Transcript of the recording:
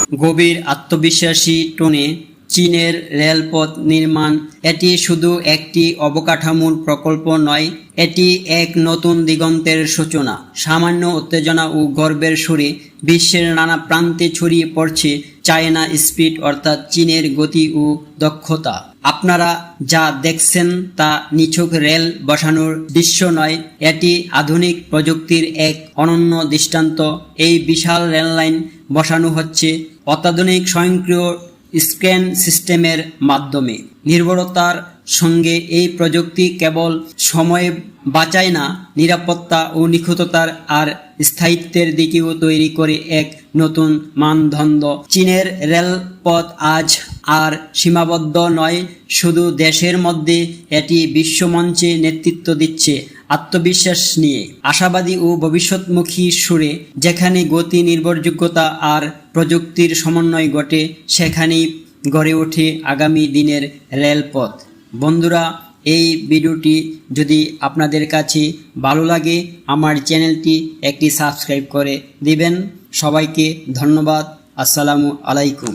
গভীর আত্মবিশ্বাসী টোনে চীনের রেলপথ নির্মাণ এটি শুধু একটি অবকাঠামোর প্রকল্প নয়, এটি এক নতুন দিগন্তের সূচনা। সামান্য উত্তেজনা ও গর্বের সুরে বিশ্বের নানা প্রান্তে ছড়িয়ে পড়ছে চায়না স্পিড অর্থাৎ চীনের গতি ও দক্ষতা। আপনারা যা দেখছেন তা নিছক রেল বসানোর দৃশ্য নয়, এটি আধুনিক প্রযুক্তির এক অনন্য দৃষ্টান্ত। এই বিশাল রেললাইন বসানো হচ্ছে অত্যাধুনিক স্বয়ংক্রিয় স্ক্যান সিস্টেমের মাধ্যমে। নির্ভরতার সঙ্গে এই প্রযুক্তি কেবল সময় বাঁচায় না, নিরাপত্তা ও নিখুঁততার আর স্থায়িত্বের দিকেও তৈরি করে এক নতুন মানদণ্ড। চীনের রেলপথ আজ আর সীমাবদ্ধ নয় শুধু দেশের মধ্যে, এটি বিশ্বমঞ্চে নেতৃত্ব দিচ্ছে আত্মবিশ্বাস নিয়ে, আশাবাদী ও ভবিষ্যৎমুখী সুরে। যেখানে গতি, নির্ভরযোগ্যতা আর প্রযুক্তির সমন্বয় ঘটে, সেখানেই গড়ে ওঠে আগামী দিনের রেলপথ। বন্ধুরা, এই ভিডিওটি যদি আপনাদের কাছে ভালো লাগে আমার চ্যানেলটি একটি সাবস্ক্রাইব করে দিবেন। সবাইকে ধন্যবাদ। আসসালামু আলাইকুম।